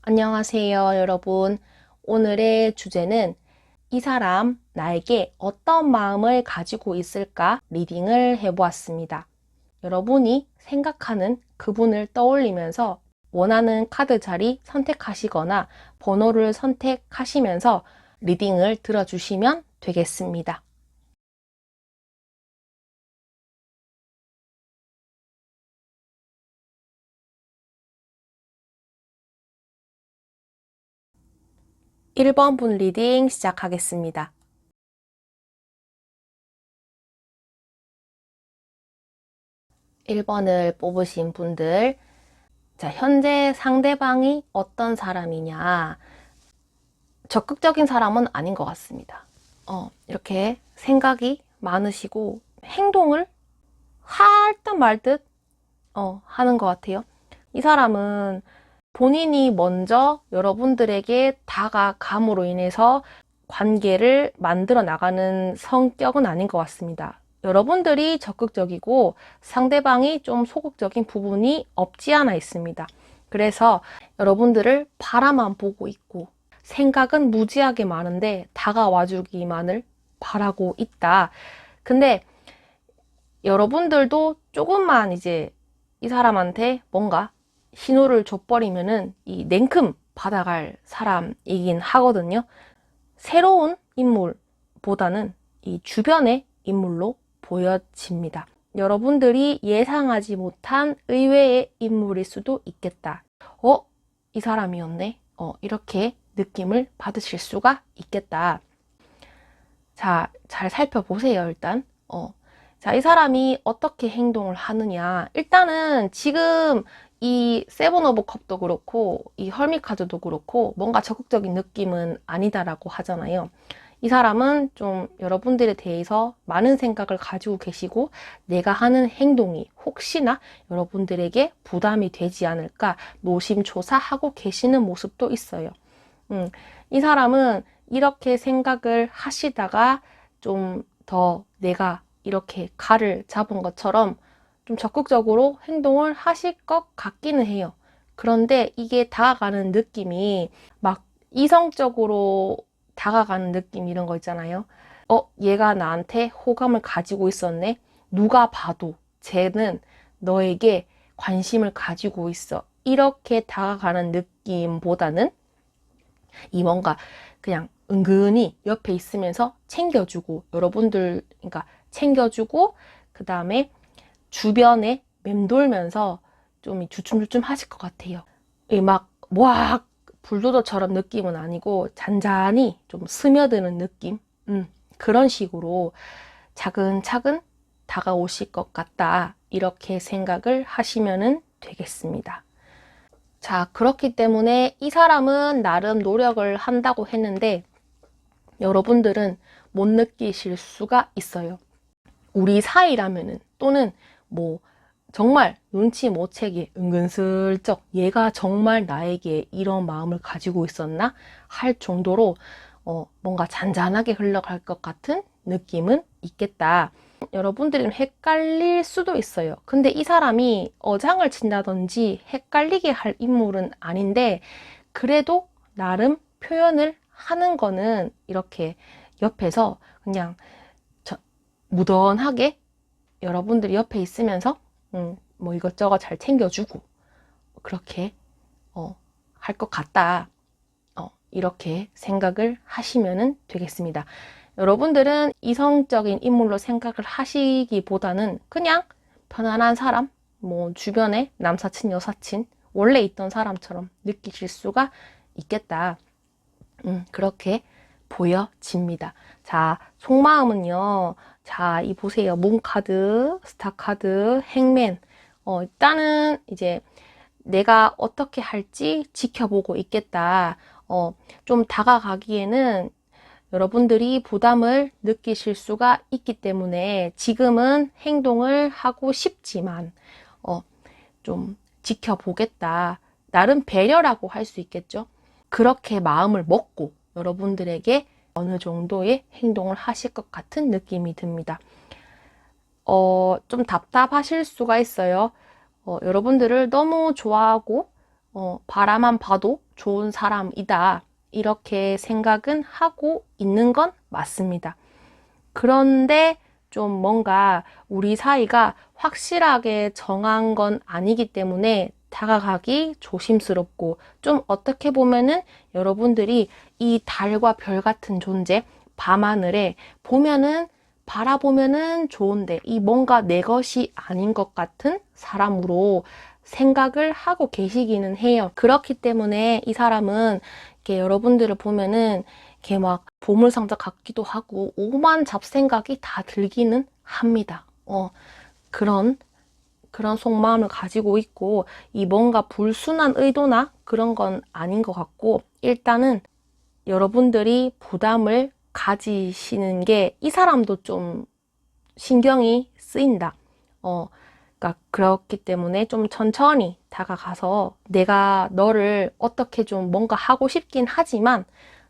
안녕하세요, 여러분. 오늘의 주제는 이 사람 나에게 어떤 마음을 가지고 있을까 리딩을 해보았습니다. 여러분이 생각하는 그분을 떠올리면서 원하는 카드 자리 선택하시거나 번호를 선택하시면서 리딩을 들어주시면 되겠습니다. 1번 분 리딩 시작하겠습니다. 1번을 뽑으신 분들, 자, 현재 상대방이 어떤 사람이냐? 적극적인 사람은 아닌 것 같습니다. 이렇게 생각이 많으시고 행동을 할 듯 말 듯 하는 것 같아요. 이 사람은 본인이 먼저 여러분들에게 다가감으로 인해서 관계를 만들어 나가는 성격은 아닌 것 같습니다. 여러분들이 적극적이고 상대방이 좀 소극적인 부분이 없지 않아 있습니다. 그래서 여러분들을 바라만 보고 있고 생각은 무지하게 많은데 다가와 주기만을 바라고 있다. 근데 여러분들도 조금만 이제 이 사람한테 뭔가 신호를 줘버리면은 이 냉큼 받아갈 사람이긴 하거든요. 새로운 인물보다는 이 주변의 인물로 보여집니다. 여러분들이 예상하지 못한 의외의 인물일 수도 있겠다. 이 사람이었네. 이렇게 느낌을 받으실 수가 있겠다. 자, 잘 살펴보세요, 일단. 자, 이 사람이 어떻게 행동을 하느냐. 일단은 지금 이 세븐 오브 컵도 그렇고, 이 헐미 카드도 그렇고, 뭔가 적극적인 느낌은 아니다라고 하잖아요. 이 사람은 좀 여러분들에 대해서 많은 생각을 가지고 계시고, 내가 하는 행동이 혹시나 여러분들에게 부담이 되지 않을까 노심초사하고 계시는 모습도 있어요. 이 사람은 이렇게 생각을 하시다가 좀 더 내가 이렇게 칼을 잡은 것처럼 좀 적극적으로 행동을 하실 것 같기는 해요. 그런데 이게 다가가는 느낌이 막 이성적으로 다가가는 느낌 이런 거 있잖아요. 얘가 나한테 호감을 가지고 있었네. 누가 봐도 쟤는 너에게 관심을 가지고 있어. 이렇게 다가가는 느낌보다는 이 뭔가 그냥 은근히 옆에 있으면서 챙겨주고 여러분들 그러니까 챙겨주고 그 다음에 주변에 맴돌면서 좀 주춤주춤 하실 것 같아요. 막 불도저처럼 느낌은 아니고 잔잔히 좀 스며드는 느낌, 그런 식으로 차근차근 다가오실 것 같다, 이렇게 생각을 하시면 되겠습니다. 자, 그렇기 때문에 이 사람은 나름 노력을 한다고 했는데 여러분들은 못 느끼실 수가 있어요. 우리 사이라면은 또는 뭐 정말 눈치 못 채게 은근슬쩍 얘가 정말 나에게 이런 마음을 가지고 있었나 할 정도로 뭔가 잔잔하게 흘러갈 것 같은 느낌은 있겠다. 여러분들은 헷갈릴 수도 있어요. 근데 이 사람이 어장을 친다든지 헷갈리게 할 인물은 아닌데 그래도 나름 표현을 하는 거는 이렇게 옆에서 그냥 무던하게 여러분들이 옆에 있으면서 뭐 이것저것 잘 챙겨주고 그렇게 할 것 같다. 이렇게 생각을 하시면 되겠습니다. 여러분들은 이성적인 인물로 생각을 하시기보다는 그냥 편안한 사람, 뭐 주변에 남사친, 여사친, 원래 있던 사람처럼 느끼실 수가 있겠다. 그렇게 보여집니다. 자, 속마음은요. 자, 이 보세요. 문카드, 스타카드, 행맨. 일단은 이제 내가 어떻게 할지 지켜보고 있겠다. 좀 다가가기에는 여러분들이 부담을 느끼실 수가 있기 때문에 지금은 행동을 하고 싶지만, 좀 지켜보겠다. 나름 배려라고 할 수 있겠죠. 그렇게 마음을 먹고 여러분들에게 어느 정도의 행동을 하실 것 같은 느낌이 듭니다. 좀 답답하실 수가 있어요. 여러분들을 너무 좋아하고, 바라만 봐도 좋은 사람이다. 이렇게 생각은 하고 있는 건 맞습니다. 그런데 좀 뭔가 우리 사이가 확실하게 정한 건 아니기 때문에 다가가기 조심스럽고, 좀 어떻게 보면은 여러분들이 이 달과 별 같은 존재, 밤하늘에 보면은 바라보면은 좋은데 이 뭔가 내 것이 아닌 것 같은 사람으로 생각을 하고 계시기는 해요. 그렇기 때문에 이 사람은 이렇게 여러분들을 보면은 이렇게 막 보물상자 같기도 하고 오만 잡생각이 다 들기는 합니다. 그런 속마음을 가지고 있고, 이 뭔가 불순한 의도나 그런 건 아닌 것 같고, 일단은 여러분들이 부담을 가지시는 게 이 사람도 좀 신경이 쓰인다. 그러니까 그렇기 때문에 좀 천천히 다가가서 내가 너를 어떻게 좀 뭔가 하고 싶긴 하지만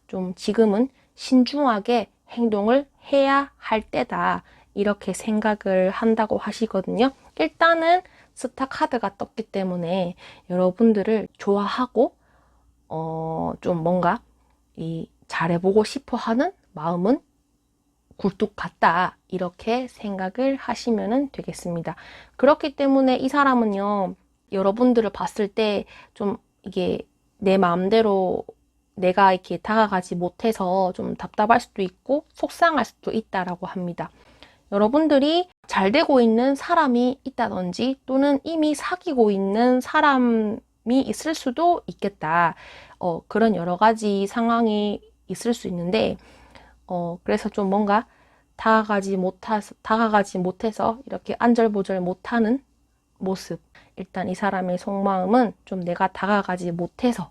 좀 지금은 신중하게 행동을 해야 할 때다. 이렇게 생각을 한다고 하시거든요. 일단은 스타 카드가 떴기 때문에 여러분들을 좋아하고 좀 뭔가 잘해보고 싶어 하는 마음은 굴뚝 같다. 이렇게 생각을 하시면 되겠습니다. 그렇기 때문에 이 사람은요, 여러분들을 봤을 때 좀 이게 내 마음대로 내가 이렇게 다가가지 못해서 좀 답답할 수도 있고 속상할 수도 있다라고 합니다. 여러분들이 잘 되고 있는 사람이 있다든지 또는 이미 사귀고 있는 사람이 있을 수도 있겠다. 그런 여러 가지 상황이 있을 수 있는데, 그래서 좀 뭔가 다가가지 못해서 이렇게 안절부절 못하는 모습. 일단 이 사람의 속마음은 좀 내가 다가가지 못해서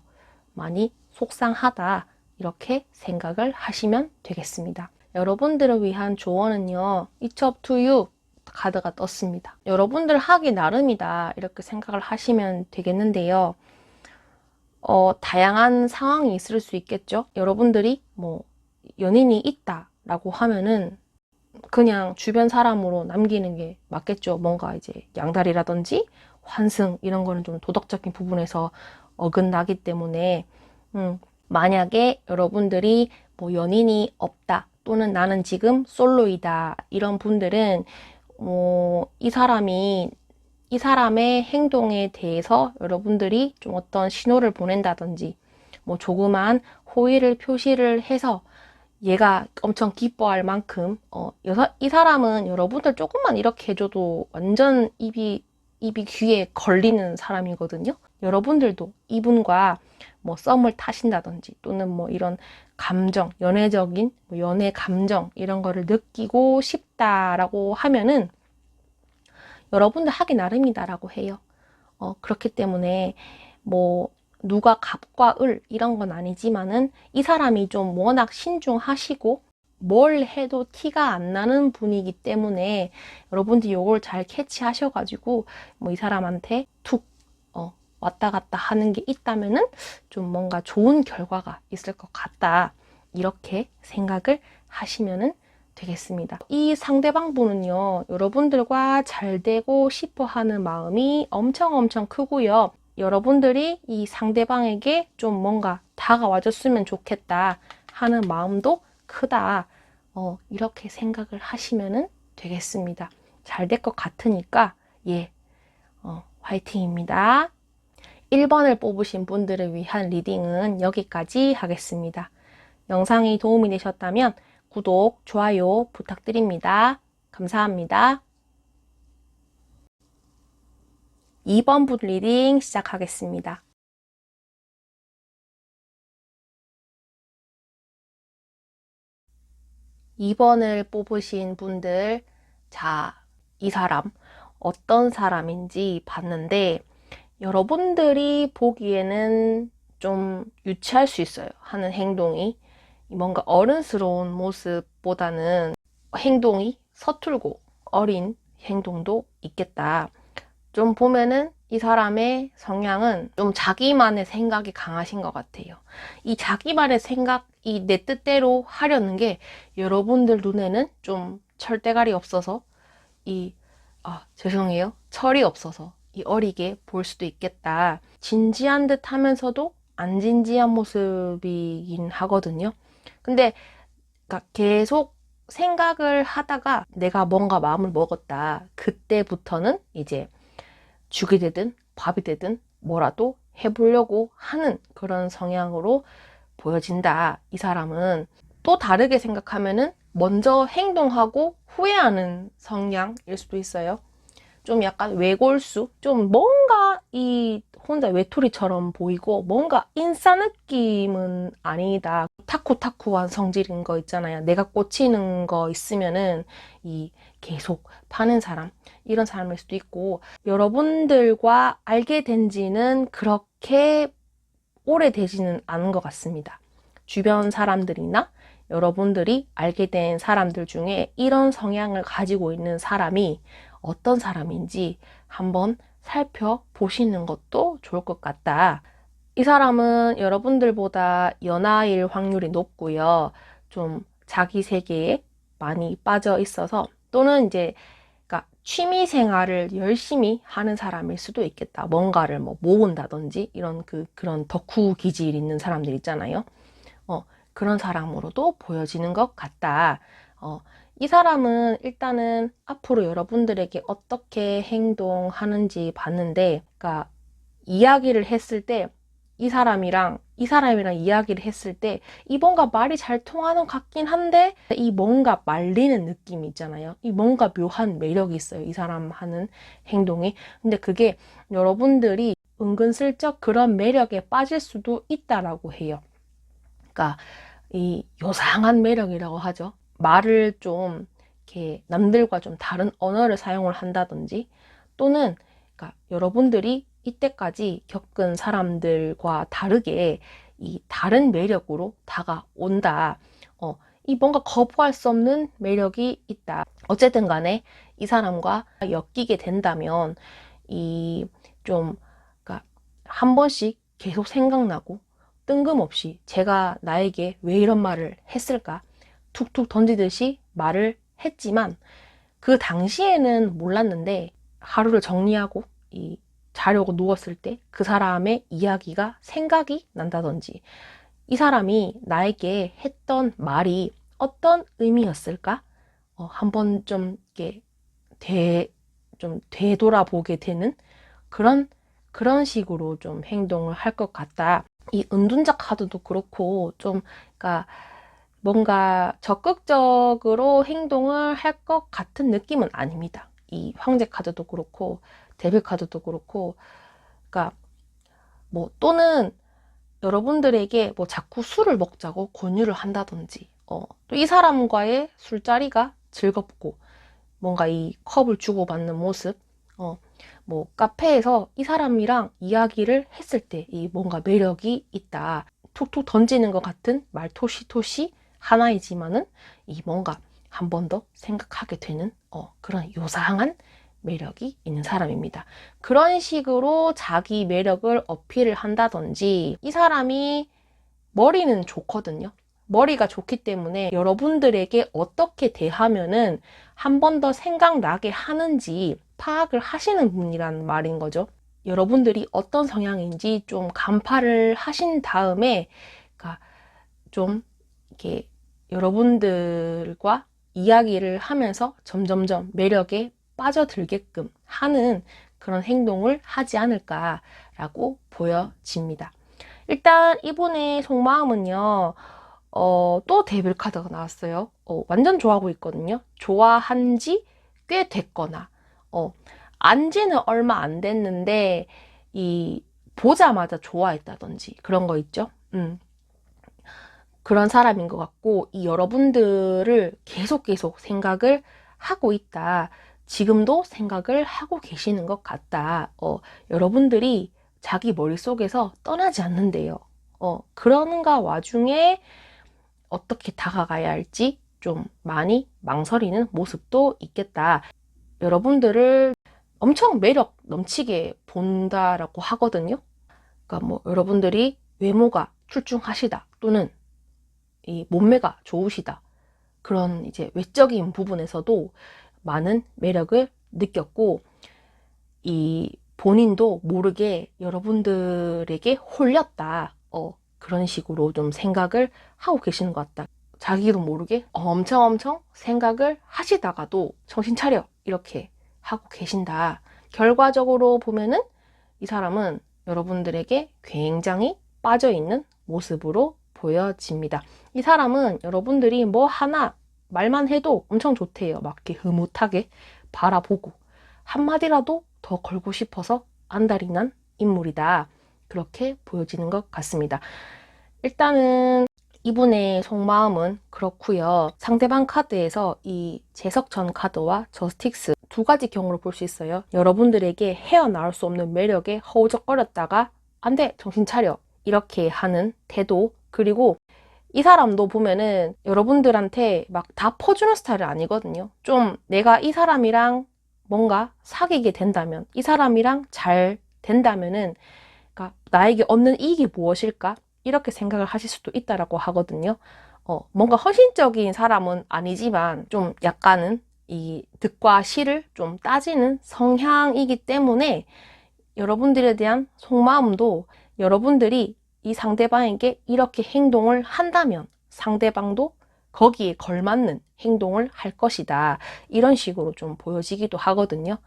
많이 속상하다. 이렇게 생각을 하시면 되겠습니다. 여러분들을 위한 조언은요, It's up to you 카드가 떴습니다. 여러분들 하기 나름이다. 이렇게 생각을 하시면 되겠는데요. 다양한 상황이 있을 수 있겠죠. 여러분들이 뭐 연인이 있다라고 하면은 그냥 주변 사람으로 남기는 게 맞겠죠. 뭔가 이제 양다리라든지 환승 이런 거는 좀 도덕적인 부분에서 어긋나기 때문에 만약에 여러분들이 뭐 연인이 없다 또는 나는 지금 솔로이다 이런 분들은 이 사람의 행동에 대해서 여러분들이 좀 어떤 신호를 보낸다든지 뭐 조그만 호의를 표시를 해서 얘가 엄청 기뻐할 만큼 이 사람은 여러분들 조금만 이렇게 해줘도 완전 입이 귀에 걸리는 사람이거든요. 여러분들도 이분과 뭐 썸을 타신다든지 또는 뭐 이런 감정, 연애적인 뭐 연애 감정 이런 거를 느끼고 싶다라고 하면은 여러분들 하기 나름이다라고 해요. 그렇기 때문에 뭐 누가 갑과 을 이런 건 아니지만은 이 사람이 좀 워낙 신중하시고 뭘 해도 티가 안 나는 분이기 때문에 여러분들이 요걸 잘 캐치하셔가지고 뭐 이 사람한테 툭 왔다 갔다 하는 게 있다면은 좀 뭔가 좋은 결과가 있을 것 같다. 이렇게 생각을 하시면은 되겠습니다. 이 상대방 분은요, 여러분들과 잘 되고 싶어 하는 마음이 엄청 크고요. 여러분들이 이 상대방에게 좀 뭔가 다가와 줬으면 좋겠다 하는 마음도 크다. 이렇게 생각을 하시면 되겠습니다. 잘 될 것 같으니까, 화이팅입니다. 1번을 뽑으신 분들을 위한 리딩은 여기까지 하겠습니다. 영상이 도움이 되셨다면 구독, 좋아요 부탁드립니다. 감사합니다. 2번 분 리딩 시작하겠습니다. 2번을 뽑으신 분들, 자, 이 사람 어떤 사람인지 봤는데 여러분들이 보기에는 좀 유치할 수 있어요. 하는 행동이 뭔가 어른스러운 모습보다는 행동이 서툴고 어린 행동도 있겠다. 좀 보면은 이 사람의 성향은 좀 자기만의 생각이 강하신 것 같아요. 이 자기만의 생각이 내 뜻대로 하려는 게 여러분들 눈에는 좀 철대가리 없어서 죄송해요. 철이 없어서 이 어리게 볼 수도 있겠다. 진지한 듯 하면서도 안 진지한 모습이긴 하거든요. 근데 그러니까 계속 생각을 하다가 내가 뭔가 마음을 먹었다. 그때부터는 이제 죽이 되든 밥이 되든 뭐라도 해보려고 하는 그런 성향으로 보여진다. 이 사람은 또 다르게 생각하면은 먼저 행동하고 후회하는 성향일 수도 있어요. 좀 약간 외골수, 좀 뭔가 이 혼자 외톨이처럼 보이고 뭔가 인싸 느낌은 아니다. 타쿠타쿠한 성질인 거 있잖아요. 내가 꽂히는 거 있으면은 이 계속 파는 사람, 이런 사람일 수도 있고, 여러분들과 알게 된 지는 그렇게 오래되지는 않은 것 같습니다. 주변 사람들이나 여러분들이 알게 된 사람들 중에 이런 성향을 가지고 있는 사람이 어떤 사람인지 한번 살펴보시는 것도 좋을 것 같다. 이 사람은 여러분들보다 연하일 확률이 높고요. 좀 자기 세계에 많이 빠져 있어서, 또는 이제 그러니까 취미 생활을 열심히 하는 사람일 수도 있겠다. 뭔가를 뭐 모은다든지 이런 그런 덕후 기질 있는 사람들 있잖아요. 그런 사람으로도 보여지는 것 같다. 이 사람은 일단은 앞으로 여러분들에게 어떻게 행동하는지 봤는데, 그러니까 이야기를 했을 때 이 사람이랑 이야기를 했을 때 이 뭔가 말이 잘 통하는 것 같긴 한데 이 뭔가 말리는 느낌이 있잖아요. 이 뭔가 묘한 매력이 있어요. 이 사람 하는 행동이. 근데 그게 여러분들이 은근슬쩍 그런 매력에 빠질 수도 있다라고 해요. 그러니까 이 요상한 매력이라고 하죠. 말을 좀 이렇게 남들과 좀 다른 언어를 사용을 한다든지, 또는 그러니까 여러분들이 이때까지 겪은 사람들과 다르게 이 다른 매력으로 다가온다. 이 뭔가 거부할 수 없는 매력이 있다. 어쨌든 간에 이 사람과 엮이게 된다면 이 좀, 그러니까 한 번씩 계속 생각나고, 뜬금없이 제가 나에게 왜 이런 말을 했을까? 툭툭 던지듯이 말을 했지만 그 당시에는 몰랐는데, 하루를 정리하고 자려고 누웠을 때 그 사람의 이야기가 생각이 난다든지, 이 사람이 나에게 했던 말이 어떤 의미였을까? 한번 좀 이렇게 좀 되돌아보게 되는 그런 식으로 좀 행동을 할 것 같다. 이 은둔자 카드도 그렇고 좀, 그러니까 뭔가 적극적으로 행동을 할 것 같은 느낌은 아닙니다. 이 황제 카드도 그렇고 데빌 카드도 그렇고, 그러니까 뭐 또는 여러분들에게 뭐 자꾸 술을 먹자고 권유를 한다든지, 또 이 사람과의 술자리가 즐겁고 뭔가 이 컵을 주고받는 모습, 뭐 카페에서 이 사람이랑 이야기를 했을 때 이 뭔가 매력이 있다. 툭툭 던지는 것 같은 말토시토시 하나이지만은 이 뭔가 한 번 더 생각하게 되는 그런 요상한 매력이 있는 사람입니다. 그런 식으로 자기 매력을 어필을 한다든지, 이 사람이 머리는 좋거든요. 머리가 좋기 때문에 여러분들에게 어떻게 대하면은 한 번 더 생각나게 하는지 파악을 하시는 분이란 말인 거죠. 여러분들이 어떤 성향인지 좀 간파를 하신 다음에, 그러니까 좀 이렇게 여러분들과 이야기를 하면서 점점점 매력에 빠져들게끔 하는 그런 행동을 하지 않을까라고 보여집니다. 일단 이분의 속마음은요, 또 데빌 카드가 나왔어요. 완전 좋아하고 있거든요. 좋아한 지 꽤 됐거나, 안 지는 얼마 안 됐는데, 보자마자 좋아했다든지, 그런 거 있죠. 그런 사람인 것 같고, 이 여러분들을 계속 생각을 하고 있다. 지금도 생각을 하고 계시는 것 같다. 여러분들이 자기 머릿속에서 떠나지 않는데요. 그런가 와중에 어떻게 다가가야 할지 좀 많이 망설이는 모습도 있겠다. 여러분들을 엄청 매력 넘치게 본다라고 하거든요. 그러니까 뭐 여러분들이 외모가 출중하시다, 또는 이 몸매가 좋으시다, 그런 이제 외적인 부분에서도 많은 매력을 느꼈고, 이 본인도 모르게 여러분들에게 홀렸다. 그런 식으로 좀 생각을 하고 계시는 것 같다. 자기도 모르게 엄청 생각을 하시다가도 정신 차려 이렇게 하고 계신다. 결과적으로 보면은 이 사람은 여러분들에게 굉장히 빠져있는 모습으로 보여집니다. 이 사람은 여러분들이 뭐 하나 말만 해도 엄청 좋대요. 막 이렇게 흐뭇하게 바라보고 한마디라도 더 걸고 싶어서 안달이 난 인물이다. 그렇게 보여지는 것 같습니다. 일단은 이분의 속마음은 그렇고요. 상대방 카드에서 이 재석전 카드와 저스틱스 두 가지 경우로 볼 수 있어요. 여러분들에게 헤어나올 수 없는 매력에 허우적거렸다가 안 돼, 정신 차려 이렇게 하는 태도. 그리고 이 사람도 보면은 여러분들한테 막 다 퍼주는 스타일이 아니거든요. 좀 내가 이 사람이랑 뭔가 사귀게 된다면, 이 사람이랑 잘 된다면은 그러니까 나에게 얻는 이익이 무엇일까? 이렇게 생각을 하실 수도 있다라고 하거든요. 뭔가 헌신적인 사람은 아니지만 좀 약간은 이 득과 실을 좀 따지는 성향이기 때문에 여러분들에 대한 속마음도 여러분들이 이 상대방에게 이렇게 행동을 한다면 상대방도 거기에 걸맞는 행동을 할 것이다. 이런 식으로 좀 보여지기도 하거든요.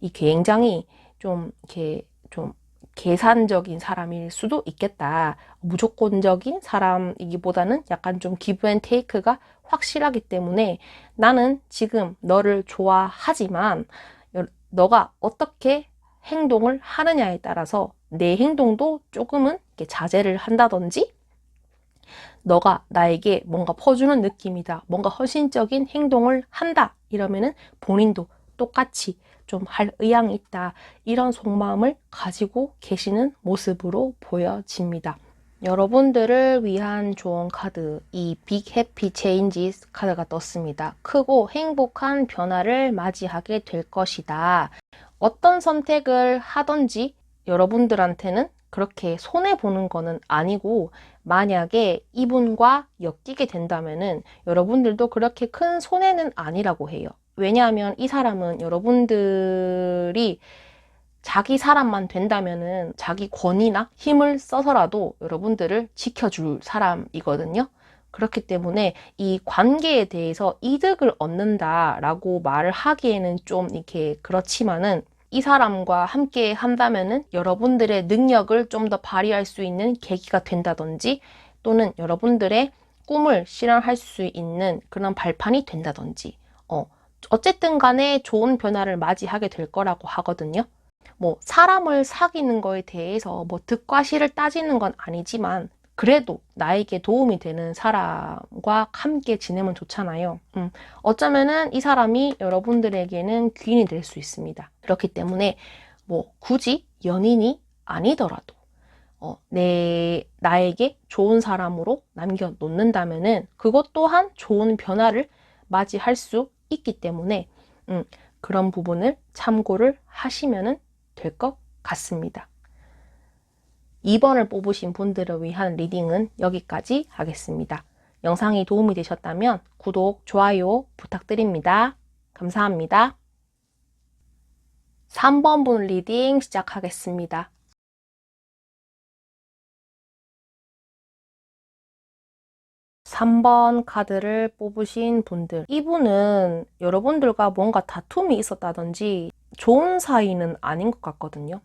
이 굉장히 좀 이렇게 좀 계산적인 사람일 수도 있겠다. 무조건적인 사람이기보다는 약간 좀 기브 앤 테이크가 확실하기 때문에 나는 지금 너를 좋아하지만 너가 어떻게 행동을 하느냐에 따라서 내 행동도 조금은 이렇게 자제를 한다든지 너가 나에게 뭔가 퍼주는 느낌이다. 뭔가 헌신적인 행동을 한다. 이러면은 본인도 똑같이 좀 할 의향이 있다. 이런 속마음을 가지고 계시는 모습으로 보여집니다. 여러분들을 위한 좋은 카드, 이 빅 해피 체인지스 카드가 떴습니다. 크고 행복한 변화를 맞이하게 될 것이다. 어떤 선택을 하든지 여러분들한테는 그렇게 손해보는 거는 아니고 만약에 이분과 엮이게 된다면은 여러분들도 그렇게 큰 손해는 아니라고 해요. 왜냐하면 이 사람은 여러분들이 자기 사람만 된다면은 자기 권위나 힘을 써서라도 여러분들을 지켜줄 사람이거든요. 그렇기 때문에 이 관계에 대해서 이득을 얻는다라고 말을 하기에는 좀 이렇게 그렇지만은 이 사람과 함께 한다면은 여러분들의 능력을 좀 더 발휘할 수 있는 계기가 된다든지 또는 여러분들의 꿈을 실현할 수 있는 그런 발판이 된다든지 어쨌든 간에 좋은 변화를 맞이하게 될 거라고 하거든요. 뭐 사람을 사귀는 거에 대해서 뭐 득과 실을 따지는 건 아니지만 그래도 나에게 도움이 되는 사람과 함께 지내면 좋잖아요. 어쩌면은 이 사람이 여러분들에게는 귀인이 될 수 있습니다. 그렇기 때문에 뭐 굳이 연인이 아니더라도 나에게 좋은 사람으로 남겨놓는다면은 그것 또한 좋은 변화를 맞이할 수 있기 때문에 그런 부분을 참고를 하시면 될 것 같습니다. 2번을 뽑으신 분들을 위한 리딩은 여기까지 하겠습니다. 영상이 도움이 되셨다면 구독, 좋아요 부탁드립니다. 감사합니다. 3번 분 리딩 시작하겠습니다. 3번 카드를 뽑으신 분들, 이분은 여러분들과 뭔가 다툼이 있었다든지 좋은 사이는 아닌 것 같거든요.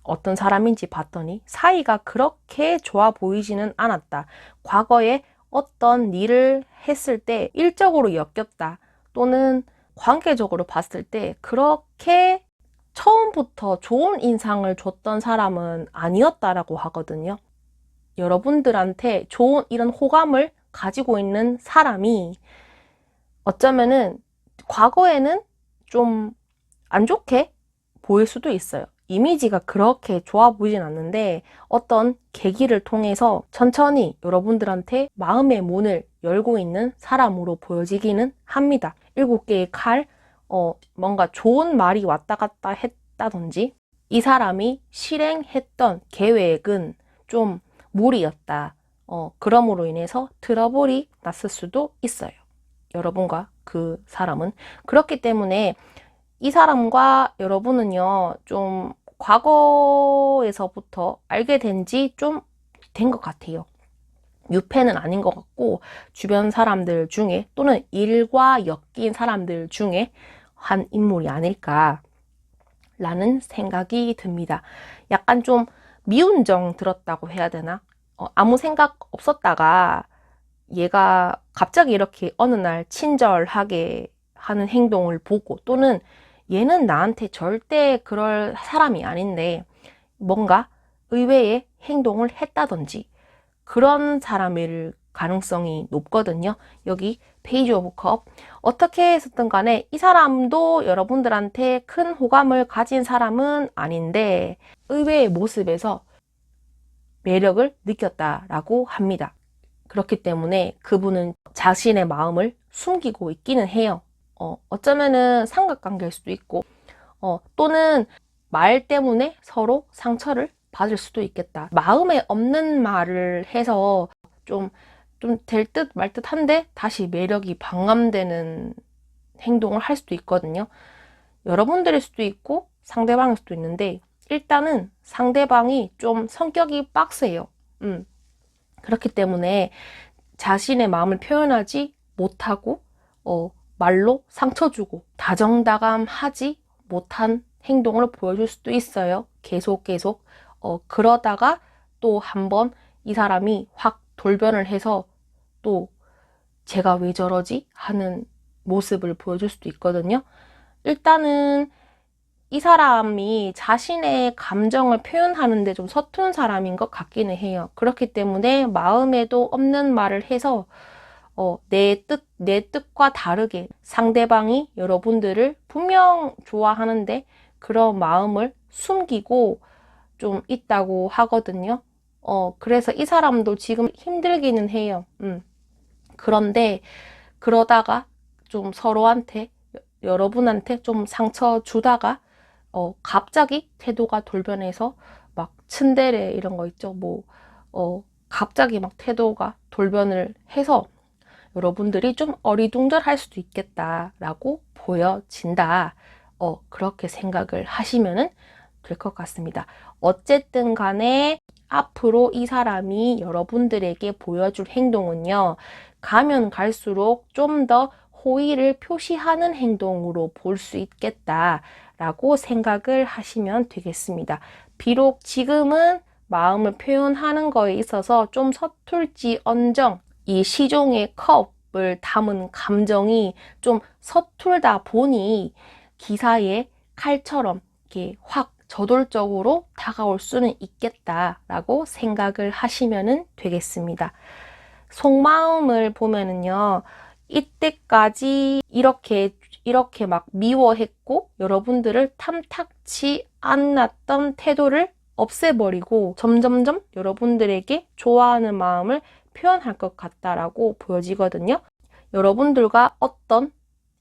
어떤 사람인지 봤더니 사이가 그렇게 좋아 보이지는 않았다. 과거에 어떤 일을 했을 때 일적으로 엮였다. 또는 관계적으로 봤을 때 그렇게 처음부터 좋은 인상을 줬던 사람은 아니었다라고 하거든요. 여러분들한테 좋은 이런 호감을 가지고 있는 사람이 어쩌면은 과거에는 좀 안 좋게 보일 수도 있어요. 이미지가 그렇게 좋아 보이진 않는데 어떤 계기를 통해서 천천히 여러분들한테 마음의 문을 열고 있는 사람으로 보여지기는 합니다. 7개의 칼, 뭔가 좋은 말이 왔다 갔다 했다든지 이 사람이 실행했던 계획은 좀 무리였다. 그럼으로 인해서 트러블이 났을 수도 있어요. 여러분과 그 사람은. 그렇기 때문에 이 사람과 여러분은요, 좀 과거에서부터 알게 된 지 좀 된 것 같아요. 유패는 아닌 것 같고 주변 사람들 중에 또는 일과 엮인 사람들 중에 한 인물이 아닐까라는 생각이 듭니다. 약간 좀 미운 정 들었다고 해야 되나? 아무 생각 없었다가 얘가 갑자기 이렇게 어느 날 친절하게 하는 행동을 보고, 또는 얘는 나한테 절대 그럴 사람이 아닌데 뭔가 의외의 행동을 했다든지 그런 사람일 가능성이 높거든요. 여기 페이지 오브 컵, 어떻게 했었든 간에 이 사람도 여러분들한테 큰 호감을 가진 사람은 아닌데 의외의 모습에서 매력을 느꼈다라고 합니다. 그렇기 때문에 그분은 자신의 마음을 숨기고 있기는 해요. 어쩌면은 삼각관계일 수도 있고, 또는 말 때문에 서로 상처를 받을 수도 있겠다. 마음에 없는 말을 해서 좀 될 듯 말 듯 한데 다시 매력이 반감되는 행동을 할 수도 있거든요. 여러분들일 수도 있고 상대방일 수도 있는데, 일단은 상대방이 좀 성격이 빡세요. 그렇기 때문에 자신의 마음을 표현하지 못하고 말로 상처 주고 다정다감하지 못한 행동을 보여줄 수도 있어요. 계속 그러다가 또 한번 이 사람이 확 돌변을 해서 또 제가 왜 저러지? 하는 모습을 보여줄 수도 있거든요. 일단은 이 사람이 자신의 감정을 표현하는데 좀 서툰 사람인 것 같기는 해요. 그렇기 때문에 마음에도 없는 말을 해서 내 뜻과 다르게 상대방이 여러분들을 분명 좋아하는데 그런 마음을 숨기고 좀 있다고 하거든요. 그래서 이 사람도 지금 힘들기는 해요. 그런데 그러다가 좀 서로한테, 여러분한테 좀 상처 주다가 갑자기 태도가 돌변해서 막 츤데레 이런 거 있죠. 갑자기 막 태도가 돌변을 해서 여러분들이 좀 어리둥절할 수도 있겠다라고 보여진다. 그렇게 생각을 하시면은 될 것 같습니다. 어쨌든 간에 앞으로 이 사람이 여러분들에게 보여줄 행동은요, 가면 갈수록 좀 더 호의를 표시하는 행동으로 볼 수 있겠다라고 생각을 하시면 되겠습니다. 비록 지금은 마음을 표현하는 거에 있어서 좀 서툴지언정 이 시종의 컵을 담은 감정이 좀 서툴다 보니 기사의 칼처럼 이렇게 확 저돌적으로 다가올 수는 있겠다라고 생각을 하시면 되겠습니다. 속마음을 보면은요, 이때까지 이렇게 막 미워했고 여러분들을 탐탁치 않았던 태도를 없애버리고 점점점 여러분들에게 좋아하는 마음을 표현할 것 같다라고 보여지거든요. 여러분들과 어떤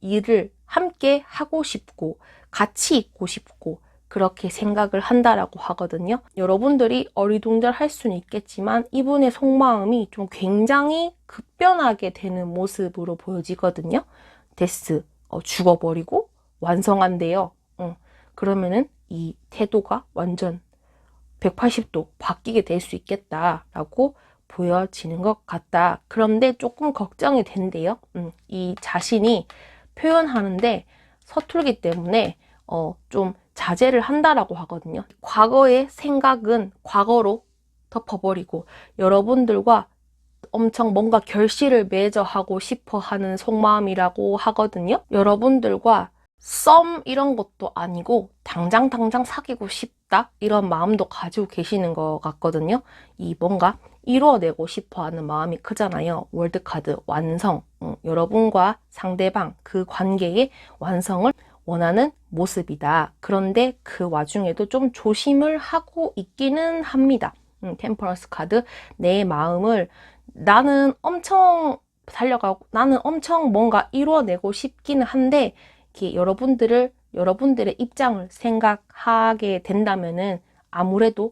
일을 함께 하고 싶고 같이 있고 싶고 그렇게 생각을 한다라고 하거든요. 여러분들이 어리둥절할 수는 있겠지만 이분의 속마음이 좀 굉장히 급변하게 되는 모습으로 보여지거든요. 데스, 죽어버리고 완성한대요. 그러면은 이 태도가 완전 180도 바뀌게 될 수 있겠다라고 보여지는 것 같다. 그런데 조금 걱정이 된대요. 이 자신이 표현하는데 서툴기 때문에 좀 자제를 한다라고 하거든요. 과거의 생각은 과거로 덮어버리고 여러분들과 엄청 뭔가 결실을 맺어 하고 싶어 하는 속마음이라고 하거든요. 여러분들과 썸 이런 것도 아니고 당장 사귀고 싶다 이런 마음도 가지고 계시는 것 같거든요. 이 뭔가 이루어내고 싶어 하는 마음이 크잖아요. 월드카드 완성, 여러분과 상대방 그 관계의 완성을 원하는 모습이다. 그런데 그 와중에도 좀 조심을 하고 있기는 합니다. 템퍼런스 카드, 내 마음을 나는 엄청 달려가고 나는 엄청 뭔가 이루어내고 싶기는 한데 이렇게 여러분들의 입장을 생각하게 된다면은 아무래도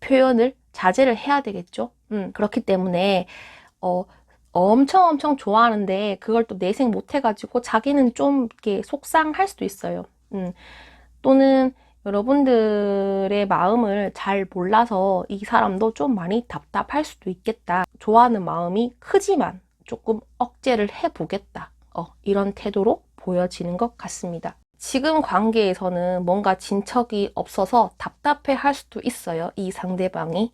표현을 자제를 해야 되겠죠. 그렇기 때문에 엄청 좋아하는데 그걸 또 내색 못 해가지고 자기는 좀 이렇게 속상할 수도 있어요. 또는 여러분들의 마음을 잘 몰라서 이 사람도 좀 많이 답답할 수도 있겠다. 좋아하는 마음이 크지만 조금 억제를 해보겠다. 이런 태도로 보여지는 것 같습니다. 지금 관계에서는 뭔가 진척이 없어서 답답해 할 수도 있어요. 이 상대방이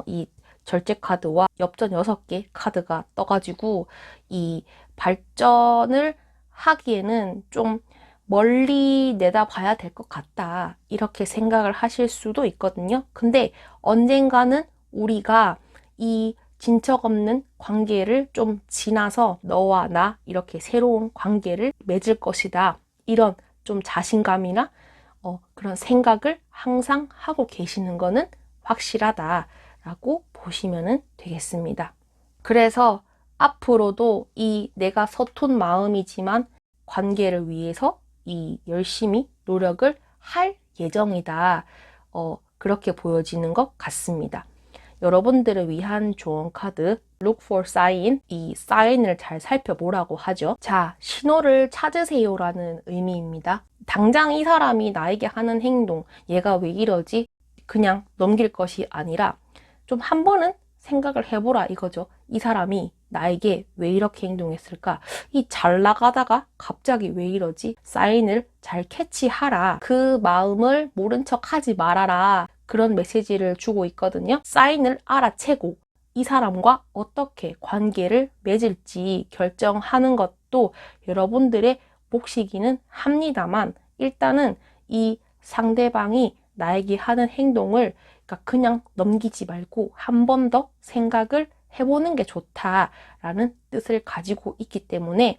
이 절제 카드와 엽전 6개 카드가 떠가지고 이 발전을 하기에는 좀 멀리 내다봐야 될 것 같다. 이렇게 생각을 하실 수도 있거든요. 근데 언젠가는 우리가 이 진척 없는 관계를 좀 지나서 너와 나 이렇게 새로운 관계를 맺을 것이다. 이런 좀 자신감이나 그런 생각을 항상 하고 계시는 거는 확실하다라고 보시면 되겠습니다. 그래서 앞으로도 이 내가 서툰 마음이지만 관계를 위해서 이 열심히 노력을 할 예정이다. 그렇게 보여지는 것 같습니다. 여러분들을 위한 좋은 카드 Look for sign, 이 사인을 잘 살펴보라고 하죠. 자, 신호를 찾으세요라는 의미입니다. 당장 이 사람이 나에게 하는 행동, 얘가 왜 이러지? 그냥 넘길 것이 아니라 좀 한 번은 생각을 해보라 이거죠. 이 사람이 나에게 왜 이렇게 행동했을까? 이 잘 나가다가 갑자기 왜 이러지? 사인을 잘 캐치하라. 그 마음을 모른 척 하지 말아라. 그런 메시지를 주고 있거든요. 사인을 알아채고 이 사람과 어떻게 관계를 맺을지 결정하는 것도 여러분들의 몫이기는 합니다만 일단은 이 상대방이 나에게 하는 행동을 그냥 넘기지 말고 한 번 더 생각을 해보는 게 좋다라는 뜻을 가지고 있기 때문에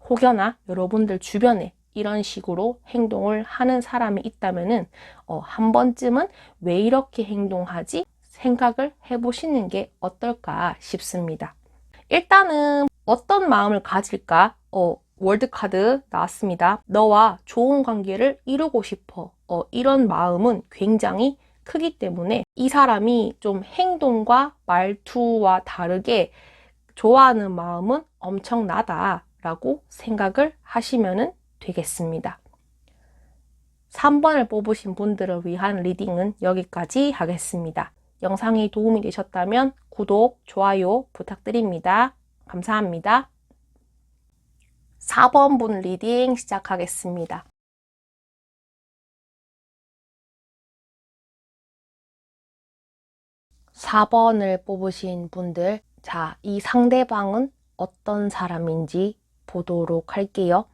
혹여나 여러분들 주변에 이런 식으로 행동을 하는 사람이 있다면은 한 번쯤은 왜 이렇게 행동하지? 생각을 해보시는 게 어떨까 싶습니다. 일단은 어떤 마음을 가질까? 월드카드 나왔습니다. 너와 좋은 관계를 이루고 싶어. 이런 마음은 굉장히 크기 때문에 이 사람이 좀 행동과 말투와 다르게 좋아하는 마음은 엄청나다라고 생각을 하시면 되겠습니다. 3번을 뽑으신 분들을 위한 리딩은 여기까지 하겠습니다. 영상이 도움이 되셨다면 구독, 좋아요 부탁드립니다. 감사합니다. 4번 분 리딩 시작하겠습니다. 4번을 뽑으신 분들, 자, 이 상대방은 어떤 사람인지 보도록 할게요.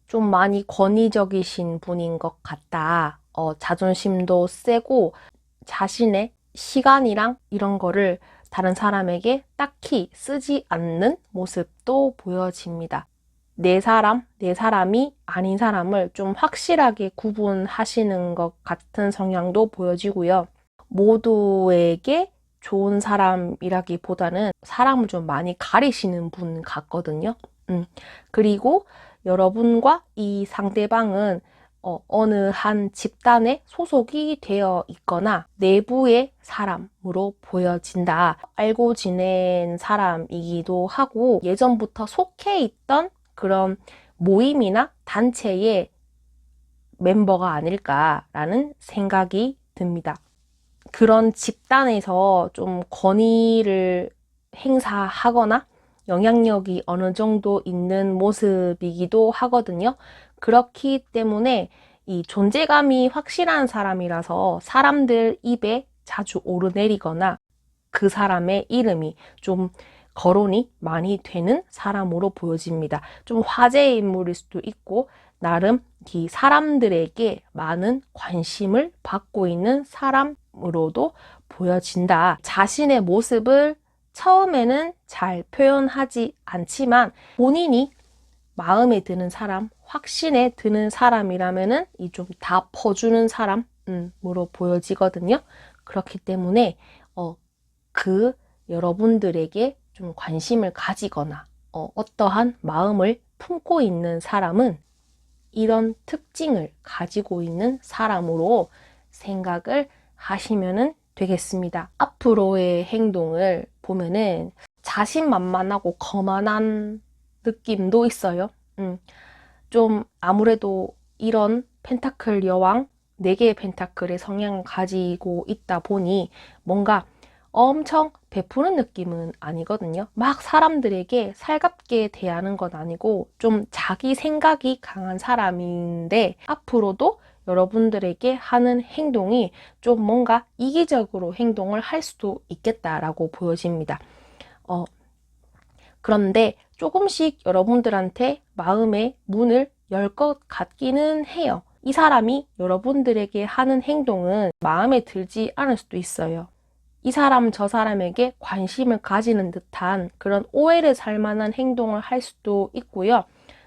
좀 많이 권위적이신 분인 것 같다. 자존심도 세고 자신의 시간이랑 이런 거를 다른 사람에게 딱히 쓰지 않는 모습도 보여집니다. 내 사람이 아닌 사람을 좀 확실하게 구분하시는 것 같은 성향도 보여지고요. 모두에게 좋은 사람이라기보다는 사람을 좀 많이 가리시는 분 같거든요. 그리고 여러분과 이 상대방은 어느 한 집단에 소속이 되어 있거나 내부의 사람으로 보여진다. 알고 지낸 사람이기도 하고 예전부터 속해 있던 그런 모임이나 단체의 멤버가 아닐까라는 생각이 듭니다. 그런 집단에서 좀 권위를 행사하거나 영향력이 어느 정도 있는 모습이기도 하거든요. 그렇기 때문에 이 존재감이 확실한 사람이라서 사람들 입에 자주 오르내리거나 그 사람의 이름이 좀 거론이 많이 되는 사람으로 보여집니다. 좀 화제의 인물일 수도 있고 나름 이 사람들에게 많은 관심을 받고 있는 사람으로도 보여진다. 자신의 모습을 처음에는 잘 표현하지 않지만 본인이 마음에 드는 사람, 확신에 드는 사람이라면은 이 좀 다 퍼주는 사람으로 보여지거든요. 그렇기 때문에 그 여러분들에게 좀 관심을 가지거나 어떠한 마음을 품고 있는 사람은 이런 특징을 가지고 있는 사람으로 생각을 하시면 되겠습니다. 앞으로의 행동을 보면은 자신만만하고 거만한 느낌도 있어요. 좀 아무래도 이런 펜타클 여왕 4개의 펜타클의 성향을 가지고 있다 보니 뭔가 엄청 베푸는 느낌은 아니거든요. 막 사람들에게 살갑게 대하는 건 아니고 좀 자기 생각이 강한 사람인데 앞으로도 여러분들에게 하는 행동이 좀 뭔가 이기적으로 행동을 할 수도 있겠다라고 보여집니다. 그런데 조금씩 여러분들한테 마음의 문을 열 것 같기는 해요. 이 사람이 여러분들에게 하는 행동은 마음에 들지 않을 수도 있어요. 이 사람 저 사람에게 관심을 가지는 듯한 그런 오해를 살 만한 행동을 할 수도 있고요.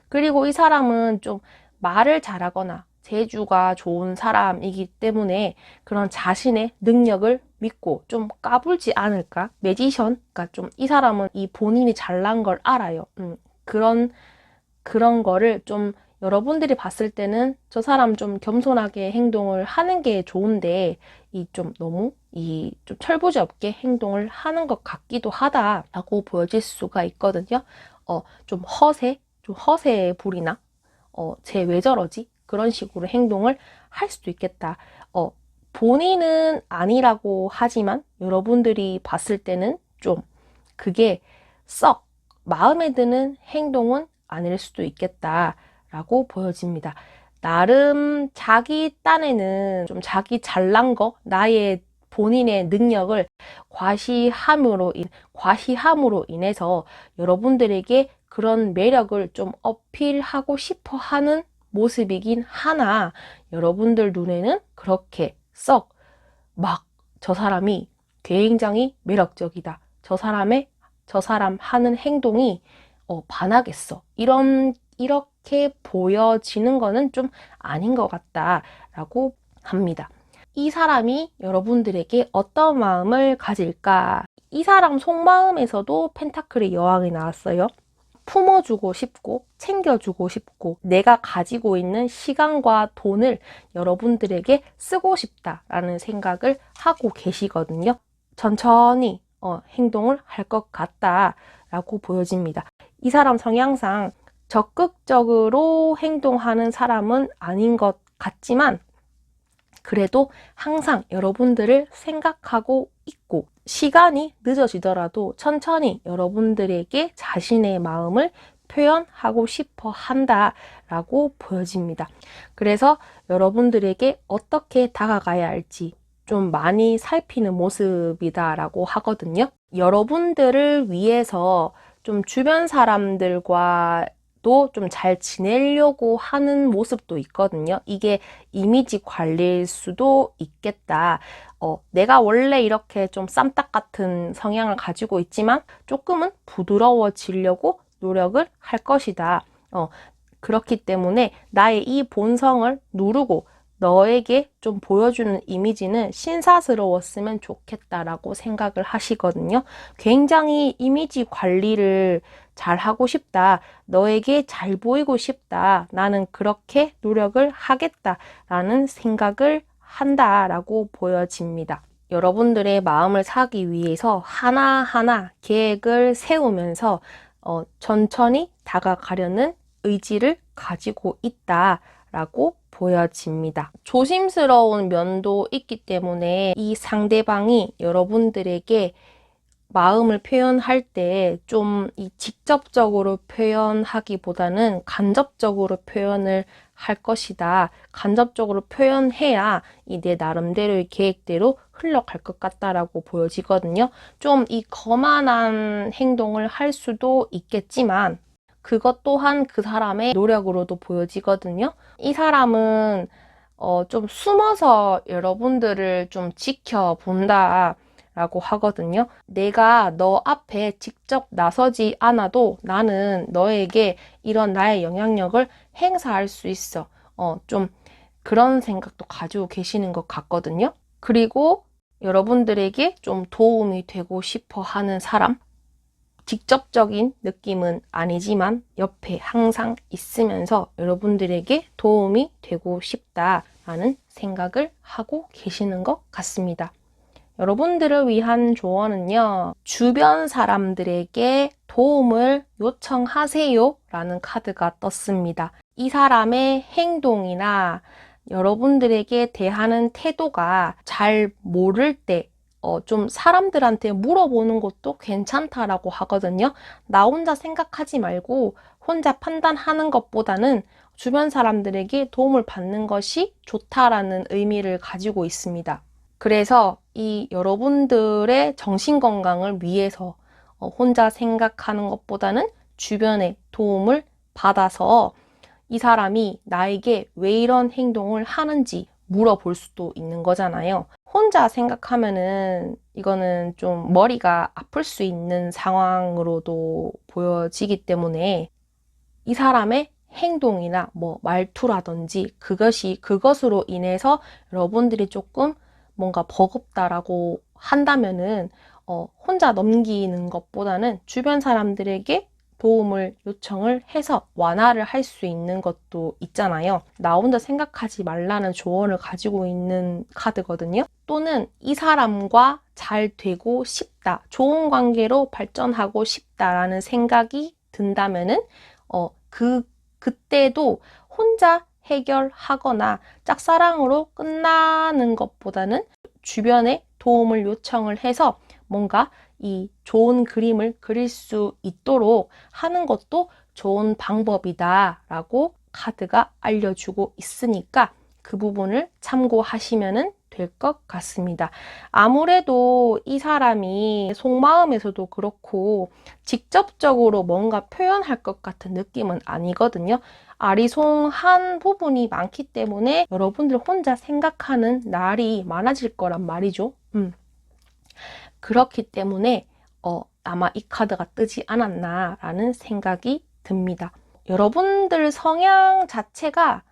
그리고 이 사람은 좀 말을 잘하거나 재주가 좋은 사람이기 때문에 그런 자신의 능력을 믿고 좀 까불지 않을까? 매지션? 그러니까 좀 이 사람은 이 본인이 잘난 걸 알아요. 그런 거를 좀 여러분들이 봤을 때는 저 사람 좀 겸손하게 행동을 하는 게 좋은데 이 좀 너무 이 좀 철부지없게 행동을 하는 것 같기도 하다라고 보여질 수가 있거든요. 좀 허세 부리나 쟤 왜 저러지? 그런 식으로 행동을 할 수도 있겠다. 본인은 아니라고 하지만 여러분들이 봤을 때는 좀 그게 썩 마음에 드는 행동은 아닐 수도 있겠다라고 보여집니다. 나름 자기 딴에는 좀 자기 잘난 거, 나의 본인의 능력을 과시함으로 인해서 여러분들에게 그런 매력을 좀 어필하고 싶어 하는 모습이긴 하나, 여러분들 눈에는 그렇게 썩 막 저 사람이 굉장히 매력적이다. 저 사람 하는 행동이 반하겠어. 이렇게 보여지는 거는 좀 아닌 것 같다라고 합니다. 이 사람이 여러분들에게 어떤 마음을 가질까? 이 사람 속마음에서도 펜타클의 여왕이 나왔어요. 품어주고 싶고 챙겨주고 싶고 내가 가지고 있는 시간과 돈을 여러분들에게 쓰고 싶다라는 생각을 하고 계시거든요. 천천히 행동을 할 것 같다라고 보여집니다. 이 사람 성향상 적극적으로 행동하는 사람은 아닌 것 같지만 그래도 항상 여러분들을 생각하고 있고 시간이 늦어지더라도 천천히 여러분들에게 자신의 마음을 표현하고 싶어 한다라고 보여집니다. 그래서 여러분들에게 어떻게 다가가야 할지 좀 많이 살피는 모습이다라고 하거든요. 여러분들을 위해서 좀 주변 사람들과 또 좀 잘 지내려고 하는 모습도 있거든요. 이게 이미지 관리일 수도 있겠다. 내가 원래 이렇게 좀 쌈딱 같은 성향을 가지고 있지만 조금은 부드러워지려고 노력을 할 것이다. 그렇기 때문에 나의 이 본성을 누르고 너에게 좀 보여주는 이미지는 신사스러웠으면 좋겠다라고 생각을 하시거든요. 굉장히 이미지 관리를 잘 하고 싶다. 너에게 잘 보이고 싶다. 나는 그렇게 노력을 하겠다라는 생각을 한다라고 보여집니다. 여러분들의 마음을 사기 위해서 하나하나 계획을 세우면서 천천히 다가가려는 의지를 가지고 있다라고 보여집니다. 조심스러운 면도 있기 때문에 이 상대방이 여러분들에게 마음을 표현할 때 좀 이 직접적으로 표현하기보다는 간접적으로 표현을 할 것이다. 간접적으로 표현해야 이 내 나름대로의 계획대로 흘러갈 것 같다라고 보여지거든요. 좀 이 거만한 행동을 할 수도 있겠지만 그것 또한 그 사람의 노력으로도 보여지거든요. 이 사람은 좀 숨어서 여러분들을 좀 지켜본다 라고 하거든요. 내가 너 앞에 직접 나서지 않아도 나는 너에게 이런 나의 영향력을 행사할 수 있어. 좀 그런 생각도 가지고 계시는 것 같거든요. 그리고 여러분들에게 좀 도움이 되고 싶어 하는 사람, 직접적인 느낌은 아니지만 옆에 항상 있으면서 여러분들에게 도움이 되고 싶다라는 생각을 하고 계시는 것 같습니다. 여러분들을 위한 조언은요, 주변 사람들에게 도움을 요청하세요 라는 카드가 떴습니다. 이 사람의 행동이나 여러분들에게 대하는 태도가 잘 모를 때 좀 사람들한테 물어보는 것도 괜찮다라고 하거든요. 나 혼자 생각하지 말고 혼자 판단하는 것보다는 주변 사람들에게 도움을 받는 것이 좋다라는 의미를 가지고 있습니다. 그래서 이 여러분들의 정신 건강을 위해서 혼자 생각하는 것보다는 주변의 도움을 받아서 이 사람이 나에게 왜 이런 행동을 하는지 물어볼 수도 있는 거잖아요. 혼자 생각하면은 이거는 좀 머리가 아플 수 있는 상황으로도 보여지기 때문에 이 사람의 행동이나 뭐 말투라든지 그것으로 인해서 여러분들이 조금 뭔가 버겁다라고 한다면은 혼자 넘기는 것보다는 주변 사람들에게 도움을 요청을 해서 완화를 할 수 있는 것도 있잖아요. 나 혼자 생각하지 말라는 조언을 가지고 있는 카드거든요. 또는 이 사람과 잘 되고 싶다, 좋은 관계로 발전하고 싶다라는 생각이 든다면은 그때도 혼자 해결하거나 짝사랑으로 끝나는 것보다는 주변에 도움을 요청을 해서 뭔가 이 좋은 그림을 그릴 수 있도록 하는 것도 좋은 방법이다라고 카드가 알려주고 있으니까 그 부분을 참고하시면 될 것 같습니다. 아무래도 이 사람이 속마음에서도 그렇고 직접적으로 뭔가 표현할 것 같은 느낌은 아니거든요. 아리송한 부분이 많기 때문에 여러분들 혼자 생각하는 날이 많아질 거란 말이죠. 그렇기 때문에 아마 이 카드가 뜨지 않았나라는 생각이 듭니다. 여러분들 성향 자체가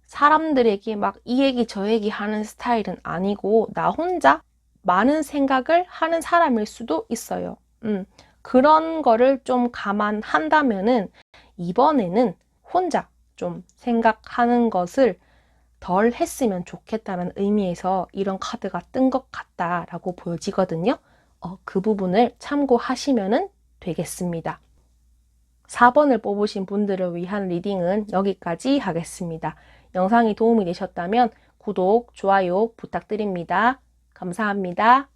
사람들에게 막 이 얘기 저 얘기 하는 스타일은 아니고 나 혼자 많은 생각을 하는 사람일 수도 있어요. 그런 거를 좀 감안한다면은 이번에는 혼자 좀 생각하는 것을 덜 했으면 좋겠다는 의미에서 이런 카드가 뜬 것 같다라고 보여지거든요. 그 부분을 참고하시면 되겠습니다. 4번을 뽑으신 분들을 위한 리딩은 여기까지 하겠습니다. 영상이 도움이 되셨다면 구독, 좋아요 부탁드립니다. 감사합니다.